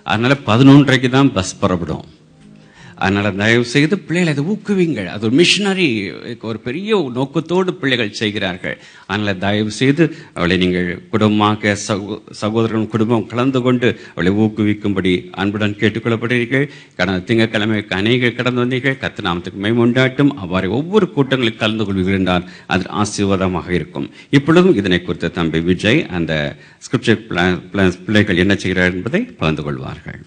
அதனால 11:30 தான் பஸ் புறப்படும். அதனால தயவு செய்து பிள்ளைகளை அதை ஊக்குவீங்கள். அது ஒரு மிஷனரி, ஒரு பெரிய நோக்கத்தோடு பிள்ளைகள் செய்கிறார்கள். அதனால தயவு செய்து அவளை நீங்கள் குடும்பமாக சகோதரன் குடும்பம் கலந்து கொண்டு அவளை ஊக்குவிக்கும்படி அன்புடன் கேட்டுக்கொள்ளப்படுகிறீர்கள். கடந்த திங்கட்கிழமை அநேக கடந்து வந்தீர்கள். கர்த்தர் நாமத்துக்கு மகிமை உண்டாட்டும். அவ்வாறு ஒவ்வொரு கூட்டங்களில் கலந்து கொள்வீர்கள் என்றால் அது ஆசீர்வாதமாக இருக்கும். இப்பொழுதும் இதனை குறித்த தம்பி விஜய் அந்த ஸ்கிரிப்சர் பிள்ளைகள் என்ன செய்கிறார்கள் என்பதை பகிர்ந்து கொள்வார்கள்.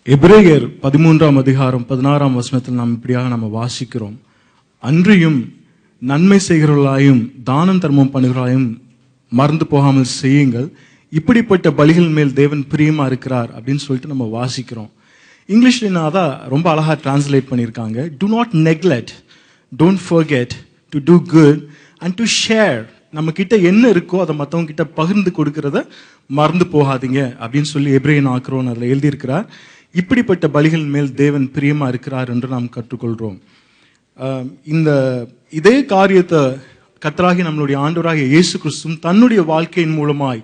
எபிரேயர் 13ஆம் அதிகாரம் 16ஆம் வசனத்தில் நாம் இப்படியாக நம்ம வாசிக்கிறோம். அன்றியும் நன்மை செய்கிறவர்களாயும் தானம் தர்மம் பண்ணுகிறவர்களாயும் மறந்து போகாமல் செய்யுங்கள், இப்படிப்பட்ட பலிகள் மேல் தேவன் பிரியமா இருக்கிறார் அப்படின்னு சொல்லிட்டு நம்ம வாசிக்கிறோம். இங்கிலீஷ்ல அதான் ரொம்ப அழகா டிரான்ஸ்லேட் பண்ணியிருக்காங்க. Do not neglect, don't forget to do good and to share. நம்ம கிட்ட என்ன இருக்கோ அதை மற்றவங்க கிட்ட பகிர்ந்து கொடுக்கறத மறந்து போகாதீங்க அப்படின்னு சொல்லி எபிரேயன் ஆக்குறோன்னு அதில் எழுதியிருக்கிறார். இப்படிப்பட்ட பலிகள் மேல் தேவன் பிரியமா இருக்கிறார் என்று நாம் கற்றுக்கொள்கிறோம். இதே காரியத்தை கர்த்தராகிய நம்மளுடைய ஆண்டவராகிய இயேசு கிறிஸ்துவும் தன்னுடைய வாழ்க்கையின் மூலமாய்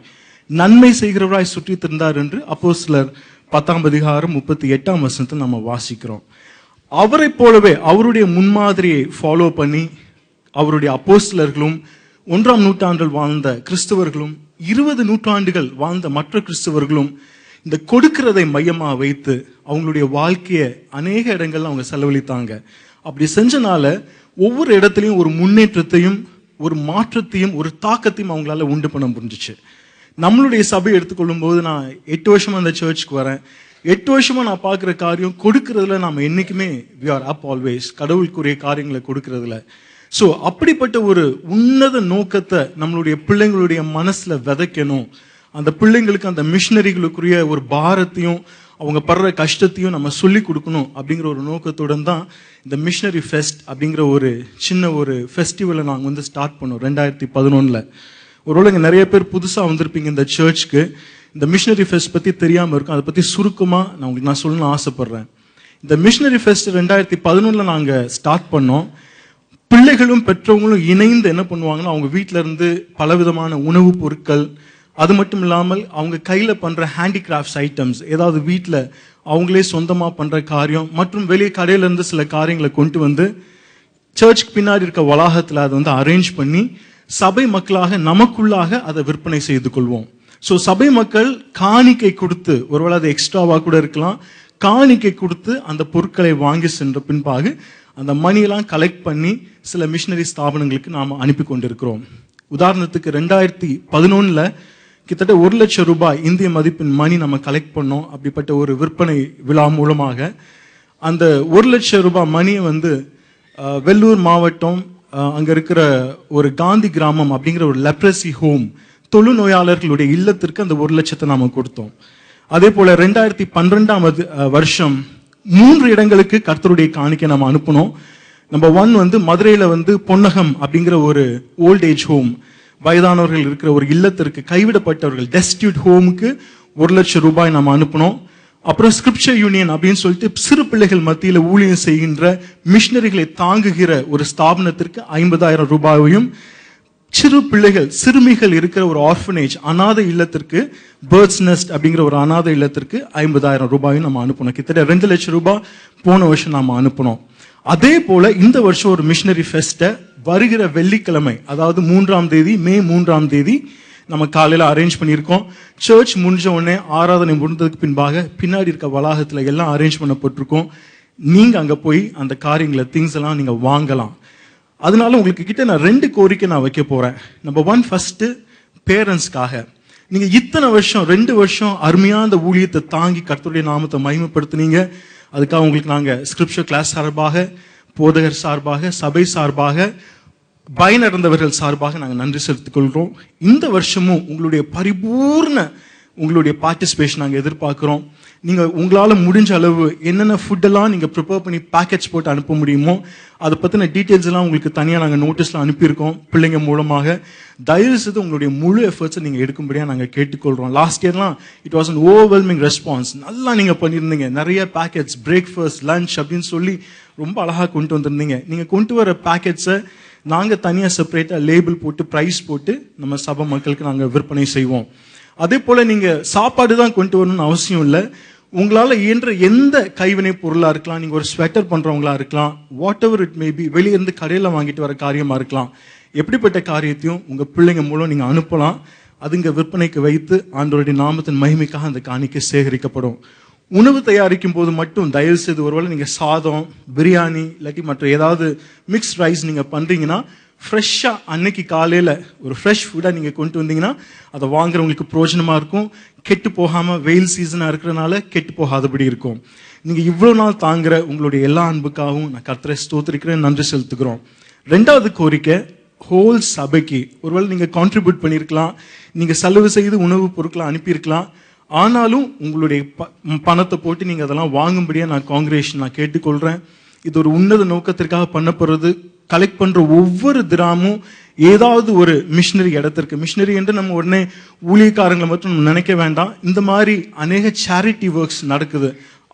நன்மை செய்கிறவராய் சுற்றி திரிந்தார் என்று அப்போஸ்தலர் 10ஆம் அதிகாரம் 38ஆம் வசனத்தில் நம்ம வாசிக்கிறோம். அவரை போலவே அவருடைய முன்மாதிரியை ஃபாலோ பண்ணி அவருடைய அப்போஸ்தலர்களும் 1ஆம் நூற்றாண்டில் வாழ்ந்த கிறிஸ்தவர்களும் 20 நூற்றாண்டுகள் வாழ்ந்த மற்ற கிறிஸ்தவர்களும் இந்த கொடுக்கிறதை மையமா வைத்து அவங்களுடைய வாழ்க்கையை அநேக இடங்கள்ல அவங்க செலவழித்தாங்க. அப்படி செஞ்சனால ஒவ்வொரு இடத்துலையும் ஒரு முன்னேற்றத்தையும் ஒரு மாற்றத்தையும் ஒரு தாக்கத்தையும் அவங்களால உண்டு பண்ண முடிஞ்சிச்சு. நம்மளுடைய சபை எடுத்துக்கொள்ளும் போது நான் 8 வருஷமா அந்த சர்ச்சுக்கு வரேன். 8 வருஷமா நான் பார்க்குற காரியம் கொடுக்கறதுல நாம என்னைக்குமே we are up always, கடவுளுக்குரிய காரியங்களை கொடுக்கறதுல. ஸோ அப்படிப்பட்ட ஒரு உன்னத நோக்கத்தை நம்மளுடைய பிள்ளைங்களுடைய மனசுல விதைக்கணும். அந்த பிள்ளைங்களுக்கு அந்த மிஷினரிகளுக்குரிய ஒரு பாரத்தையும் அவங்க படுற கஷ்டத்தையும் நம்ம சொல்லி கொடுக்கணும் அப்படிங்கிற ஒரு நோக்கத்துடன் தான் இந்த மிஷினரி ஃபெஸ்ட் அப்படிங்கிற ஒரு சின்ன ஒரு ஃபெஸ்டிவலை நாங்கள் வந்து ஸ்டார்ட் பண்ணோம் 2011. ஒருவேளை இங்கே நிறைய பேர் புதுசாக வந்திருப்பீங்க இந்த சர்ச்சுக்கு. இந்த மிஷினரி ஃபெஸ்ட் பற்றி தெரியாமல் இருக்கும். அதை பற்றி சுருக்கமாக நான் உங்களுக்கு சொல்லணும்னு ஆசைப்படுறேன். இந்த மிஷினரி ஃபெஸ்ட் 2011 நாங்கள் ஸ்டார்ட் பண்ணோம். பிள்ளைகளும் பெற்றவங்களும் இணைந்து என்ன பண்ணுவாங்கன்னா அவங்க வீட்டில இருந்து பலவிதமான உணவுப் பொருட்கள், அது மட்டும் இல்லாமல் அவங்க கையில பண்ற ஹேண்டிகிராஃப்ட்ஸ் ஐட்டம்ஸ், ஏதாவது வீட்டில் அவங்களே சொந்தமா பண்ற காரியம் மற்றும் வெளியே கடையில இருந்து சில காரியங்களை கொண்டு வந்து சர்ச்சுக்கு பின்னாடி இருக்க வளாகத்தில் அதை வந்து அரேஞ்ச் பண்ணி சபை மக்களாக நமக்குள்ளாக அதை விற்பனை செய்து கொள்வோம். ஸோ சபை மக்கள் காணிக்கை கொடுத்து, ஒருவேளை அது எக்ஸ்ட்ராவா கூட இருக்கலாம், காணிக்கை கொடுத்து அந்த பொருட்களை வாங்கி சென்ற பின்பாக அந்த மணியெல்லாம் கலெக்ட் பண்ணி சில மிஷினரி ஸ்தாபனங்களுக்கு நாம் அனுப்பி கொண்டிருக்கிறோம். உதாரணத்துக்கு 2011 கிட்டத்தட்ட 1 லட்சம் ரூபாய் இந்திய மதிப்பின் மணி நம்ம கலெக்ட் பண்ணோம். அப்படிப்பட்ட ஒரு விற்பனை விழா மூலமாக அந்த 1 லட்சம் ரூபாய் மணியை வந்து வெள்ளூர் மாவட்டம் அங்க இருக்கிற ஒரு காந்தி கிராமம் அப்படிங்கிற ஒரு லெப்ரசி ஹோம், தொழுநோயாளர்களுடைய இல்லத்திற்கு அந்த 1 லட்சத்தை நாம கொடுத்தோம். அதே போல 2012ஆம் வருஷம் 3 இடங்களுக்கு கர்த்தருடைய காணிக்கை நம்ம அனுப்பணும். நம்பர் 1 வந்து மதுரையில வந்து பொன்னகம் அப்படிங்கிற ஒரு ஓல்ட் ஏஜ் ஹோம், வயதானவர்கள் இருக்கிற ஒரு இல்லத்திற்கு, கைவிடப்பட்டவர்கள் டெஸ்டியூட் ஹோமுக்கு 1 லட்சம் ரூபாய் நம்ம அனுப்பணும். அப்புறம் ஸ்கிரிப்சர் யூனியன் அப்படின்னு சொல்லிட்டு சிறு பிள்ளைகள் மத்தியில ஊழியம் செய்கின்ற மிஷினரிகளை தாங்குகிற ஒரு ஸ்தாபனத்திற்கு 50,000 ரூபாயையும், சிறு பிள்ளைகள் சிறுமிகள் இருக்கிற ஒரு ஆர்ஃபனேஜ் அநாத இல்லத்திற்கு, பேர்ட்ஸ் நெஸ்ட் அப்படிங்கிற ஒரு அநாத இல்லத்திற்கு 50,000 ரூபாயும் நம்ம அனுப்பணும். கிட்டத்தட்ட 2 லட்சம் ரூபாய் போன வருஷம் நாம அனுப்பணும். அதே போல இந்த வருஷம் ஒரு மிஷினரி ஃபெஸ்ட்டை வருகிற வெள்ளிக்கிழமை, அதாவது 3ஆம் தேதி, மே 3ஆம் தேதி நம்ம காலையில அரேஞ்ச் பண்ணியிருக்கோம். சர்ச் முடிஞ்ச உடனே ஆராதனை முடிந்ததுக்கு பின்பாக பின்னாடி இருக்க வளாகத்துல எல்லாம் அரேஞ்ச் பண்ணப்பட்டிருக்கோம். நீங்க அங்க போய் அந்த காரியங்களை திங்ஸ் எல்லாம் நீங்க வாங்கலாம். அதனால உங்களுக்கு கிட்ட நான் 2 கோரிக்கை நான் வைக்க போறேன். நம்பர் 1 ஃபர்ஸ்ட் பேரண்ட்ஸ்க்காக. நீங்க இத்தனை வருஷம் 2 வருஷம் அருமையா அந்த ஊழியத்தை தாங்கி கர்த்தருடைய நாமத்தை மகிமைப்படுத்தினீங்க. அதுக்காக உங்களுக்கு நாங்க ஸ்கிரிப்சர் கிளாஸ் சார்பாக, போதகர் சார்பாக, சபை சார்பாக, பயனடைந்தவர்கள் சார்பாக நாங்கள் நன்றி செலுத்திக் கொள்கிறோம். இந்த வருஷமும் உங்களுடைய பரிபூர்ண உங்களுடைய பார்ட்டிசிபேஷன் நாங்கள் எதிர்பார்க்கிறோம். நீங்க உங்களால முடிஞ்ச அளவு என்னென்ன ஃபுட்டெல்லாம் நீங்க ப்ரிப்பேர் பண்ணி பேக்கேஜ் போட்டு அனுப்ப முடியுமோ அதை பத்தின டீட்டெயில்ஸ் எல்லாம் உங்களுக்கு தனியாக நாங்கள் நோட்டீஸ்ல அனுப்பியிருக்கோம் பிள்ளைங்க மூலமாக. தயவு செய்து உங்களுடைய முழு எஃபர்ட்ஸை நீங்க எடுக்கும்படியா நாங்கள் கேட்டுக்கொள்றோம். லாஸ்ட் இயர்லாம் it was an overwhelming response. நல்லா நீங்க பண்ணியிருந்தீங்க. நிறைய பேக்கெட்ஸ், பிரேக்ஃபாஸ்ட், லஞ்ச் அப்படின்னு சொல்லி ரொம்ப அழகா கொண்டு வந்திருந்தீங்க. நீங்க கொண்டு வர பேக்கெட்ஸை நாங்க தனியாக செப்பரேட்டா லேபிள் போட்டு பிரைஸ் போட்டு நம்ம சபை மக்களுக்கு நாங்கள் விற்பனை செய்வோம். அதே போல நீங்க சாப்பாடு தான் கொண்டு வரணும்னு அவசியம் இல்லை. உங்களால இயன்ற எந்த கைவினை பொருளா இருக்கலாம், நீங்க ஒரு ஸ்வெட்டர் பண்றவங்களா இருக்கலாம், what ever it may be, வெளியே இருந்து கடையில வாங்கிட்டு வர காரியமா இருக்கலாம், எப்படிப்பட்ட காரியத்தையும் உங்க பிள்ளைங்க மூலம் நீங்க அனுப்பலாம். அதுங்க விற்பனைக்கு வைத்து ஆண்டவருடைய நாமத்தின் மகிமைக்காக அந்த காணிக்கை சேகரிக்கப்படும். உணவு தயாரிக்கும் போது மட்டும் தயவு செய்து ஒருவேளை நீங்க சாதம், பிரியாணி இல்லாட்டி மற்ற ஏதாவது மிக்ஸ்ட் ரைஸ் நீங்க பண்றீங்கன்னா ஃப்ரெஷ்ஷா அன்னைக்கு காலையில ஒரு ஃப்ரெஷ் ஃபுட்டா நீங்க கொண்டு வந்தீங்கன்னா அதை வாங்குறவங்களுக்கு பிரயோஜனமா இருக்கும். கெட்டு போகாம, வெயில் சீசனா இருக்கிறனால கெட்டு போகாதபடி இருக்கும். நீங்க இவ்வளவு நாள் தாங்குற உங்களுடைய எல்லா அன்புக்காகவும் நான் கர்த்தரை ஸ்தோத்திரிக்கிறேன், நன்றி செலுத்துகிறோம். ரெண்டாவது கோரிக்கை, ஹோல் சபைக்கு ஒருவேளை நீங்க கான்ட்ரிபியூட் பண்ணியிருக்கலாம், நீங்க செலவு செய்து உணவுப் பொருட்களை அனுப்பியிருக்கலாம். ஆனாலும் உங்களுடைய பணத்தை போட்டு நீங்க அதெல்லாம் வாங்கும்படியா நான் கேட்டுக்கொள்றேன். இது ஒரு உன்னத நோக்கத்திற்காக பண்ணப்படுறது. கலெக்ட் பண்ற ஒவ்வொரு திராமும் ஏதாவது ஒரு மிஷினரி இடத்திற்கு, மிஷினரி என்று நம்ம உடனே ஊழியக்காரங்களை மட்டும் நம்ம நினைக்க வேண்டாம். இந்த மாதிரி அநேக சேரிட்டி ஒர்க்ஸ் நடக்குது.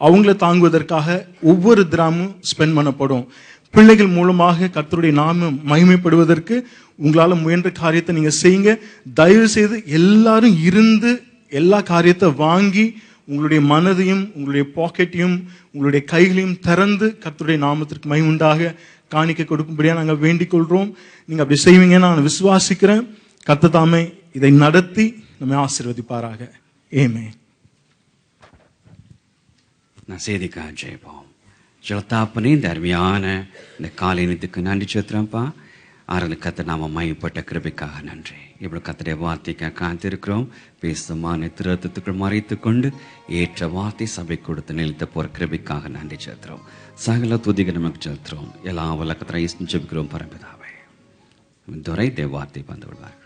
அவங்கள தாங்குவதற்காக ஒவ்வொரு திராமும் ஸ்பெண்ட் பண்ணப்படும். பிள்ளைகள் மூலமாக கர்த்தருடைய நாமம் மகிமைப்படுவதற்கு உங்களால முயன்ற காரியத்தை நீங்க செய்யுங்க. தயவு செய்து எல்லாரும் இருந்து எல்லா காரியத்தை வாங்கி உங்களுடைய மனதையும் உங்களுடைய பாக்கெட்டையும் உங்களுடைய கைகளையும் திறந்து கர்த்தருடைய நாமத்திற்கு மகிமை உண்டாக காணிக்க கொடுக்கும்படியா நாங்கள் வேண்டிக் கொள்றோம். நீங்க அப்படி செய்வீங்கன்னு நான் விசுவாசிக்கிறேன். கர்த்தர் தாமே இதை நடத்தி நம்மை ஆசீர்வதிப்பாராக. ஆமென். நான் செய்திக்காக ஜெயிப்போம். ஜலத்தாப்பனே, இந்த அருமையான இந்த காலை நேரத்துக்கு நன்றி செலுத்துறேன்ப்பா. ஆறுதல் கத்த நாம மையப்பட்ட கிருபைக்காக நன்றி. இவ்வளவு கத்தடைய வார்த்தைக்காக காத்திருக்கிறோம். பேசுமான திருத்தத்துக்குள் மறைத்து கொண்டு ஏற்ற வார்த்தை சபை கொடுத்து நிலைத்த போற கிருபைக்காக நன்றி செலுத்துறோம். சகல துதிக நமக்கு செலுத்துறோம். எல்லா வழக்கத்தை ஜெபிக்கிறோம் பரம்பிதாவே. துரை தேவ வார்த்தை வந்து விடுவார்கள்.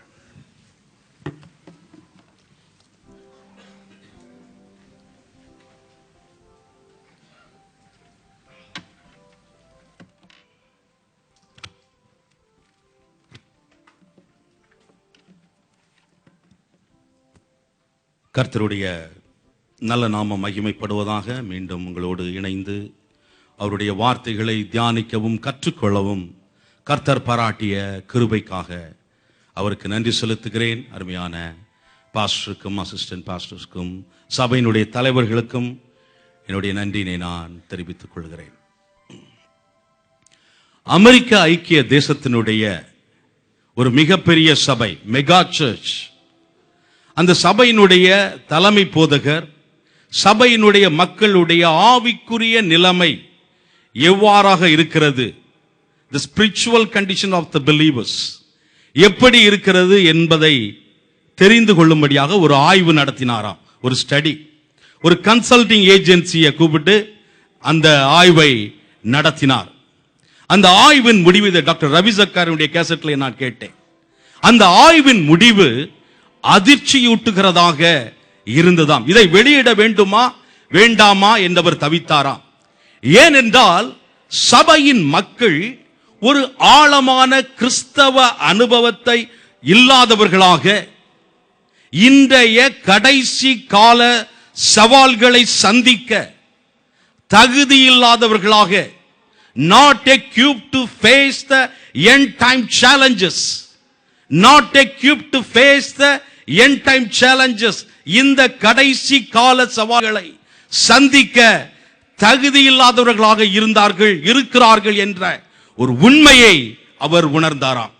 கர்த்தருடைய நல்ல நாமம் மகிமைப்படுவதாக. மீண்டும் உங்களோடு இணைந்து அவருடைய வார்த்தைகளை தியானிக்கவும் கற்றுக்கொள்ளவும் கர்த்தர் பாராட்டிய கிருபைக்காக அவருக்கு நன்றி செலுத்துகிறேன். அருமையான பாஸ்டருக்கும் அசிஸ்டன்ட் பாஸ்டர்ஸ்க்கும் சபையினுடைய தலைவர்களுக்கும் என்னுடைய நன்றியினை நான் தெரிவித்துக் கொள்கிறேன். அமெரிக்க ஐக்கிய தேசத்தினுடைய ஒரு மிகப்பெரிய சபை, மெகா சர்ச், அந்த சபையினுடைய தலைமை போதகர் சபையினுடைய மக்களுடைய ஆவிக்குரிய நிலைமை எவ்வாறாக இருக்கிறது, the spiritual condition of the believers எப்படி இருக்கிறது என்பதை தெரிந்து கொள்ளும்படியாக ஒரு ஆய்வு நடத்தினாராம். ஒரு ஸ்டடி, ஒரு கன்சல்டிங் ஏஜென்சியை கூப்பிட்டு அந்த ஆய்வை நடத்தினார். அந்த ஆய்வின் முடிவு, டாக்டர் ரவி சர்க்காருடைய கேசட்ல நான் கேட்டேன். அந்த ஆய்வின் முடிவு அதிர்ச்சியூட்டுகிறதாக இருந்ததாம். இதை வெளியிட வேண்டுமா வேண்டாமா என்றவர் தவித்தாராம். ஏனென்றால் சபையின் மக்கள் ஒரு ஆழமான கிறிஸ்தவ அனுபவத்தை இல்லாதவர்களாக, இன்றைய கடைசி கால சவால்களை சந்திக்க தகுதியில்லாதவர்களாக, not equipped to face the end time challenges, not equipped to face the end time challenges, இந்த கடைசி கால சவால்களை சந்திக்க தகுதியில்லாதவர்களாக இருக்கிறார்கள் என்ற ஒரு உண்மையை அவர் உணர்ந்தாராம்.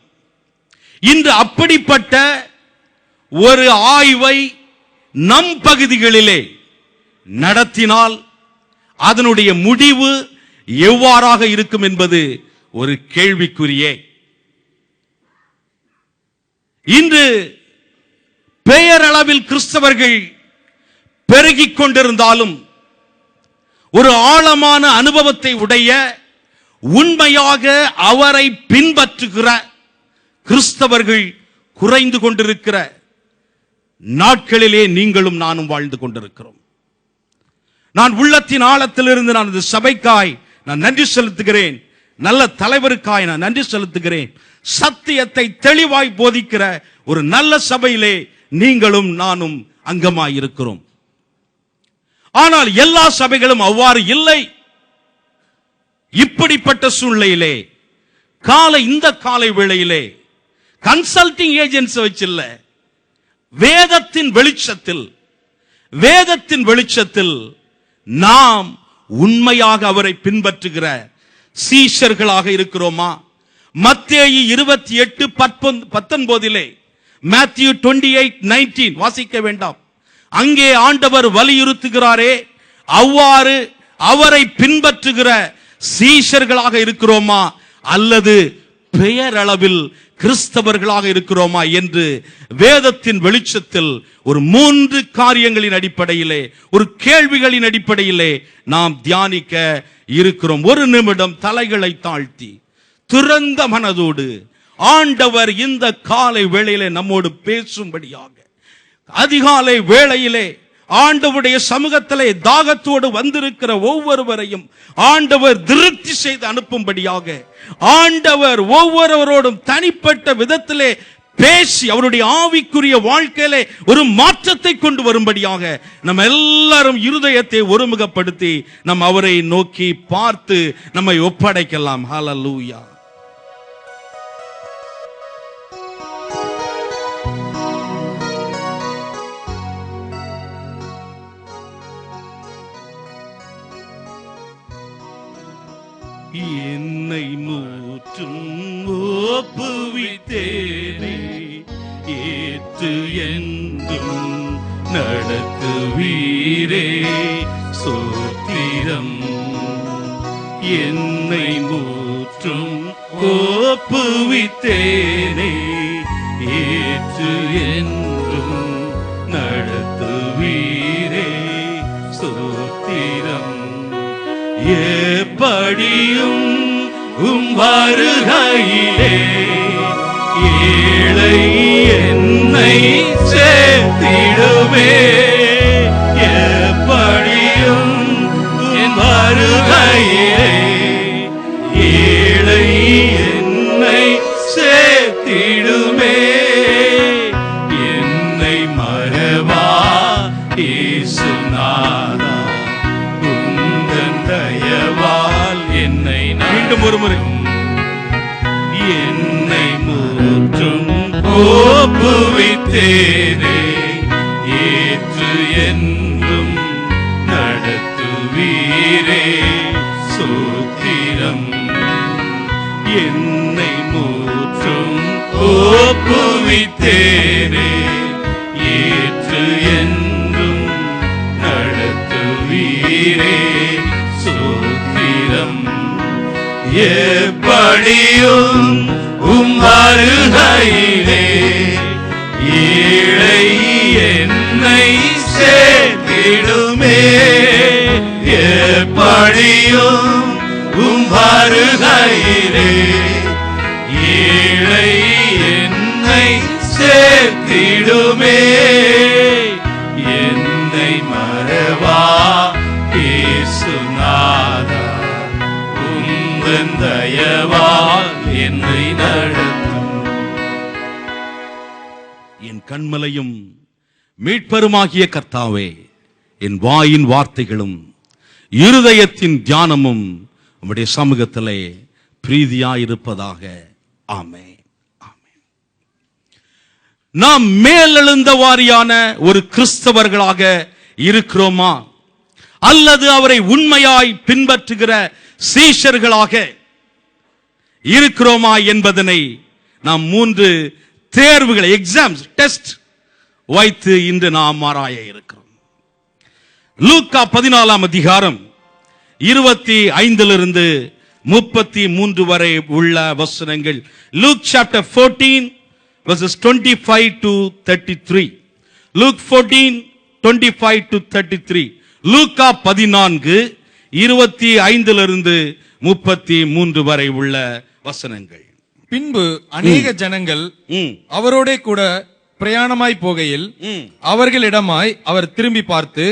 இன்று அப்படிப்பட்ட ஒரு ஆய்வை நம் பகுதிகளிலே நடத்தினால் அதனுடைய முடிவு எவ்வாறாக இருக்கும் என்பது ஒரு கேள்விக்குறியே. இன்று பெயரளவில் கிறிஸ்தவர்கள் பெருகிக் கொண்டிருந்தாலும் ஒரு ஆழமான அனுபவத்தை உடைய, உண்மையாக அவரை பின்பற்றுகிற கிறிஸ்தவர்கள் குறைந்து கொண்டிருக்கிற நாட்களிலே நீங்களும் நானும் வாழ்ந்து கொண்டிருக்கிறோம். நான் உள்ளத்தின் ஆழத்திலிருந்து நான் இந்த சபைக்காய் நான் நன்றி செலுத்துகிறேன். நல்ல தலைவருக்காய் நான் நன்றி செலுத்துகிறேன். சத்தியத்தை தெளிவாய் போதிக்கிற ஒரு நல்ல சபையிலே நீங்களும் நானும் அங்கமாய் இருக்கிறோம். ஆனால் எல்லா சபைகளும் அவ்வாறு இல்லை. இப்படிப்பட்ட சூழ்நிலையிலே இந்த காலை வேளையிலே கன்சல்டிங் ஏஜென்சி வச்சில்ல, வேதத்தின் வெளிச்சத்தில் நாம் உண்மையாக அவரை பின்பற்றுகிற சீஷர்களாக இருக்கிறோமா? மத்தேயு 28:19 மேத்யூ 28:19 வாசிக்க வேண்டாம். அங்கே ஆண்டவர் வலியுறுத்துகிறாரே, அவ்வாறு அவரை பின்பற்றுகிற சீஷர்களாக இருக்கிறோமா அல்லது பெயரளவில் கிறிஸ்தவர்களாக இருக்கிறோமா என்று வேதத்தின் வெளிச்சத்தில் ஒரு 3 காரியங்களின் அடிப்படையிலே, ஒரு கேள்விகளின் அடிப்படையிலே நாம் தியானிக்க இருக்கிறோம். ஒரு நிமிடம் தலைகளை தாழ்த்தி திறந்த மனதோடு ஆண்டவர் இந்த காலை வேளையிலே நம்மோடு பேசும்படியாக, அதிகாலை வேளையிலே ஆண்டவருடைய சமூகத்திலே தாகத்தோடு வந்திருக்கிற ஒவ்வொருவரையும் ஆண்டவர் திருப்தி செய்து அனுப்பும்படியாக, ஆண்டவர் ஒவ்வொருவரோடும் தனிப்பட்ட விதத்திலே பேசி அவருடைய ஆவிக்குரிய வாழ்க்கையிலே ஒரு மாற்றத்தை கொண்டு வரும்படியாக நம்ம எல்லாரும் இருதயத்தை ஒருமுகப்படுத்தி நம்ம அவரை நோக்கி பார்த்து நம்மை ஒப்படைக்கலாம். ஹல்லேலூயா. என்னை மூற்றும் ஒப்புவித்தேனே, ஏற்று என்றும் நடத்துவீரே சோத்திரம். என்னை மூற்றும் ஒப்புவித்தேனே, ஏற்று என்றும் நடத்துவீரே சோத்திரம். எப்படியும் உம் வருகையிலே ஏழை என்னை சேர்த்திடுமே. எப்படியும் உம் வருகையிலே ஏழை என்னை சேர்த்திடுமே. என்னை மறவா இயேசுநாதா, தயவால் என்னை மீண்டும் ஒருமுறை. என்னை மூற்றும் ஒப்புவித்தேனே, ஏற்று என்றும் நடத்துவீரே சோத்திரம். என்னை மூற்றும் ஒப்புவித்தேனே, ஏற்று என்றும் நடத்துவீரே சோத்திரம். எப்படியும் உம் வருகையிலே ஏழை என்னை சேர்த்திடுமே. எப்படியும் உம் வருகையிலே ஏழை என்னை சேர்த்திடுமே. என்னை மறவா இயேசுநாதா, உந்தன் தயவால் என்னை நடத்தும். என் கண்மலையும் மீட்பருமாகிய கர்த்தாவே, என் வாயின் வார்த்தைகளும் இருதயத்தின் தியானமும் உம்முடைய சமூகத்திலே பிரீதியாயிருப்பதாக. ஆமென். நாம் மேலெழுந்த வாரியான ஒரு கிறிஸ்தவர்களாக இருக்கிறோமா அல்லது அவரை உண்மையாய் பின்பற்றுகிற சீஷர்களாக இருக்கிறோமா என்பதனை நாம் 3 தேர்வுகளை, எக்ஸாம்ஸ், டெஸ்ட் வைத்து இன்று நாம் ஆராய இருக்கிறோம். லூக்கா 14ஆம் அதிகாரம் 25 33 வரை உள்ள வசனங்கள். Luke chapter 14 verses 25 to 33. Luke 14 25 to 33. லூக்கா 14 25 33 வரை உள்ள வசனங்கள். பின்பு அநேக ஜனங்கள் அவரோட கூட பிரயாணமாய் போகையில் அவர்களிடமாய் அவர் திரும்பி பார்த்து,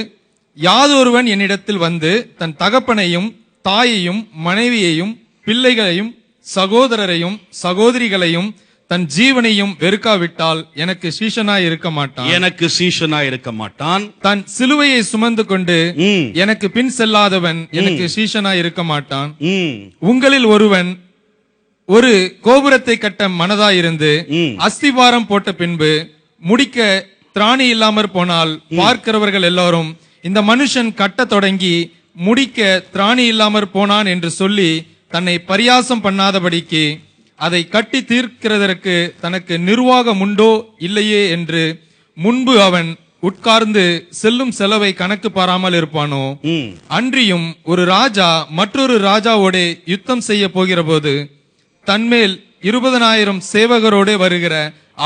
யாதொருவன் என்னிடத்தில் வந்து தன் தகப்பனையும் தாயையும் மனைவியையும் பிள்ளைகளையும் சகோதரரையும் சகோதரிகளையும் தன் ஜீவனையும் வெறுக்காவிட்டால் எனக்கு சீஷனாய் இருக்க மாட்டான். தன் சிலுவையை சுமந்து கொண்டு எனக்கு பின் செல்லாதவன் எனக்கு சீஷனாய் இருக்க மாட்டான். உங்களில் ஒருவன் ஒரு கோபுரத்தை கட்ட மனதாயிருந்து அஸ்திவாரம் போட்ட பின்பு முடிக்க திராணி இல்லாமற் போனால் பார்க்கிறவர்கள் எல்லாரும் இந்த மனுஷன் கட்டத் தொடங்கி முடிக்க திராணி இல்லாமற் போனான் என்று சொல்லி தன்னை பரியாசம் பண்ணாதபடிக்கு அதை கட்டி தீர்க்கிறதற்கு தனக்கு நிர்வாகம் உண்டோ இல்லையே என்று முன்பு அவன் உட்கார்ந்து செல்லும் செலவை கணக்கு பாராமல் இருப்பானோ? அன்றியும் ஒரு ராஜா மற்றொரு ராஜாவோட யுத்தம் செய்ய போகிற போது தன்மேல் 20,000 சேவகரோட வருகிற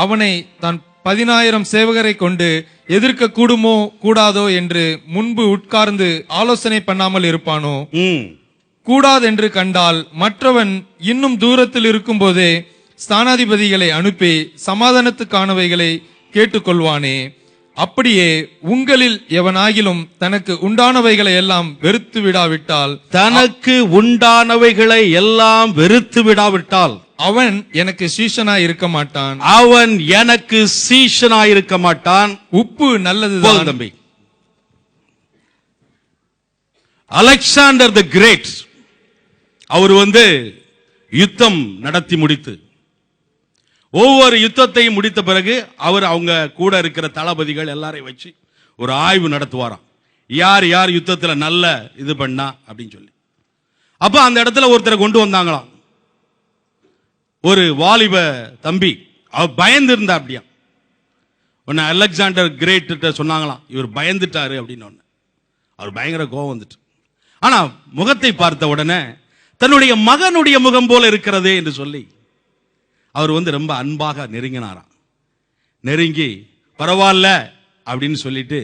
அவனை தன் 10,000 சேவகரை கொண்டு எதிர்க்க கூடுமோ கூடாதோ என்று முன்பு உட்கார்ந்து ஆலோசனை பண்ணாமல் இருப்பானோ? கூடாதென்று கண்டால் மற்றவன் இன்னும் தூரத்தில் இருக்கும் போதே ஸ்தானாதிபதிகளை அனுப்பி சமாதானத்துக்கானவைகளை கேட்டுக்கொள்வானே. அப்படியே உங்களில் எவனாகிலும் தனக்கு உண்டானவைகளை எல்லாம் வெறுத்து விடாவிட்டால் அவன் எனக்கு சீஷனாய் இருக்க மாட்டான். உப்பு நல்லதுதான் தம்பி. அலெக்சாண்டர் தி கிரேட் அவர் யுத்தம் நடத்தி முடித்து ஒவ்வொரு யுத்தத்தையும் முடித்த பிறகு அவர் அவங்க கூட இருக்கிற தளபதிகள் எல்லாரையும் வச்சு ஒரு ஆய்வு நடத்துவாராம். யார் யார் யுத்தத்துல நல்ல இது பண்ணா அப்படின்னு சொல்லி. அப்ப அந்த இடத்துல ஒருத்தரை கொண்டு வந்தாங்களாம், ஒரு வாலிப தம்பி. அவர் பயந்து இருந்தா அப்படியா. உன்னை அலெக்சாண்டர் கிரேட் சொன்னாங்களாம், இவர் பயந்துட்டாரு அப்படின்னு. அவர் பயங்கர கோபம் வந்துட்டு, ஆனா முகத்தை பார்த்த உடனே தன்னுடைய மகனுடைய முகம் போல இருக்கிறதே என்று சொல்லி அவர் ரொம்ப அன்பாக நெருங்கினாராம். நெருங்கி பரவாயில்ல அப்படின்னு சொல்லிட்டு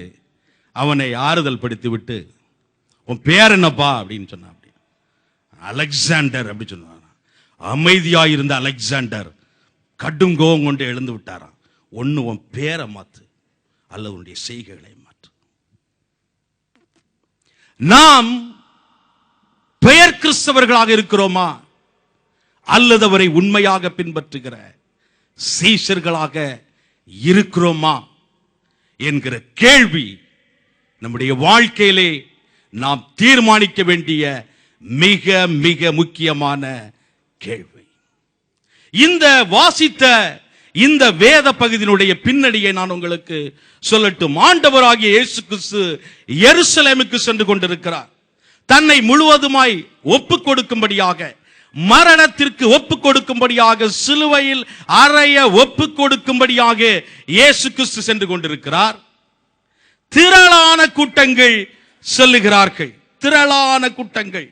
அவனை ஆறுதல் படுத்தி விட்டு, உன் பேர் என்னப்பா அப்படின்னு சொன்ன. அப்படி அலெக்சாண்டர் அப்படி சொன்னாராம். அமைதியாயிருந்த அலெக்சாண்டர் கடும் கோபம் கொண்டு எழுந்து விட்டாராம். ஒன்னு உன் பேரை மாத்து அல்லது உன்னுடைய செய்கைகளை மாற்று. நாம் பெயர் கிறிஸ்தவர்களாக இருக்கிறோமா அல்லது அவரை உண்மையாக பின்பற்றுகிற சீஷர்களாக இருக்கிறோமா என்கிற கேள்வி நம்முடைய வாழ்க்கையிலே நாம் தீர்மானிக்க வேண்டிய மிக மிக முக்கியமான கேள்வி. இந்த வாசித்த இந்த வேத பகுதியினுடைய பின்னணியை நான் உங்களுக்கு சொல்லட்டும். ஆண்டவராகிய இயேசு கிறிஸ்து எருசலேமுக்கு சென்று கொண்டிருக்கிறார். தன்னை முழுவதுமாய் ஒப்புக் கொடுக்கும்படியாக, மரணத்திற்கு ஒப்புக் கொடுக்கும்படியாக, சிலுவையில் அறைய ஒப்புக் கொடுக்கும்படியாக இயேசு கிறிஸ்து சென்று கொண்டிருக்கிறார். திரளான கூட்டங்கள் செல்லுகிறார்கள். திரளான கூட்டங்கள்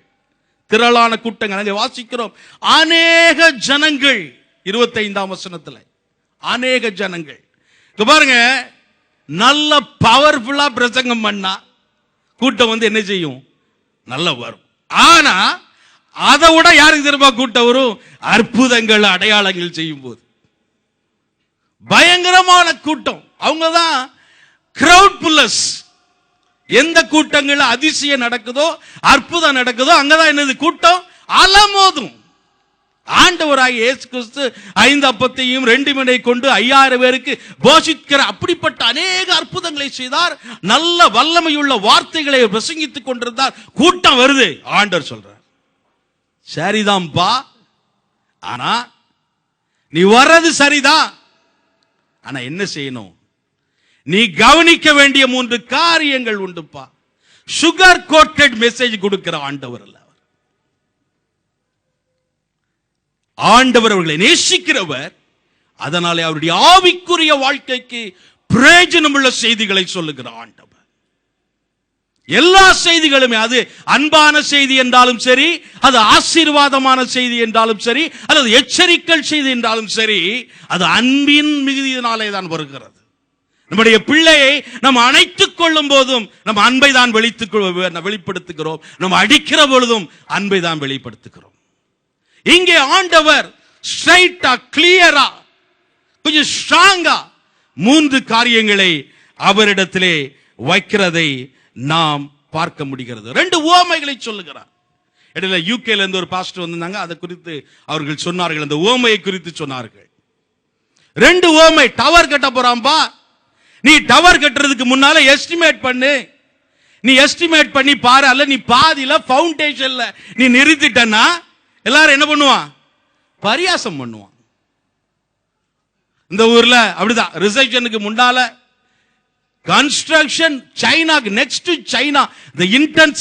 அங்கே வாசிக்கிறோம். அநேக ஜனங்கள் 25ஆம் வசனத்தில் அநேக ஜனங்கள். பாருங்க, நல்ல பவர்ஃபுல்லா பிரசங்கம் பண்ணா கூட்டம் என்ன செய்யும்? நல்ல வரும். ஆனா அதை விட யாருக்கு தெரியுமா கூட்டம் வரும்? அற்புதங்கள் அடையாளங்கள் செய்யும் போது பயங்கரமான கூட்டம். அவங்கதான் கிரவுட் புல்லர்ஸ். எந்த கூட்டங்கள் அதிசயம் நடக்குதோ, அற்புதம் நடக்குதோ, அங்கதான் என்னது? கூட்டம் அலமோதும். ஆண்டவராகிய இயேசு கிறிஸ்து 5 அப்பத்தையும் 2 மீனை கொண்டு 5000 பேருக்கு போஷிக்கிற அப்படிப்பட்ட அநேக அற்புதங்களை செய்தார். நல்ல வல்லமையுள்ள வார்த்தைகளை பிரசங்கித்துக் கொண்டிருந்தார். கூட்டம் வருது. ஆண்டவர் சொல்றார், சரிதான்பா, ஆனா நீ வர்றது சரிதான், ஆனா என்ன செய்யணும்? நீ கவனிக்க வேண்டிய 3 காரியங்கள் உண்டுப்பா. சுகர் கோட்டட் மெசேஜ் கொடுக்கிற ஆண்டவர் அல்ல. ஆண்டவர் அவர்களை நேசிக்கிறவர். அதனாலே அவருடைய ஆவிக்குரிய வாழ்க்கைக்கு பிரயோஜனமுள்ள செய்திகளை சொல்லுகிற ஆண்டவர். எல்லா செய்திகளுமே, அது அன்பான செய்தி என்றாலும் சரி, அது ஆசீர்வாதமான செய்தி என்றாலும் சரி, அல்லது எச்சரிக்கை செய்தி என்றாலும் சரி, அது அன்பின் மிகுதியினாலே தான் வருகிறது. நம்முடைய பிள்ளையை நம்ம அணைத்துக் கொள்ளும் போதும் நம்ம அன்பை தான் வெளிப்படுத்துகிறோம். நம்ம அடிக்கிற பொழுதும் அன்பை தான் வெளிப்படுத்துகிறோம். இங்கே ஆண்டவர் ஸ்ட்ரைட்டா, கிளியரா, கொஞ்சம் ஸ்ட்ராங்கா 3 காரியங்களை அவரிடத்திலே வைக்கிறதை நாம் பார்க்க முடிகிறது. 2 உவமைகளை சொல்லுகிறார். இடையில யூகேல இருந்து ஒரு பாஸ்டர் வந்தாங்க. அதை குறித்து அவர்கள் சொன்னார்கள். அந்த உவமையை குறித்து சொன்னார்கள். 2 உவமை. டவர் கட்ட போறாம்பா, நீ டவர் கட்டுறதுக்கு முன்னால எஸ்டிமேட் பண்ணு. நீ எஸ்டிமேட் பண்ணி பாரு. அல்ல நீ பாதியில ஃபவுண்டேஷன்ல நீ நிறுத்திட்டனா எல்லாரும் என்ன பண்ணுவான்? பரியாசம் பண்ணுவான். இந்த ஊர்ல அப்படிதான். ரிசப்ஷனுக்கு முன்னால Construction, China, next to China, the intensive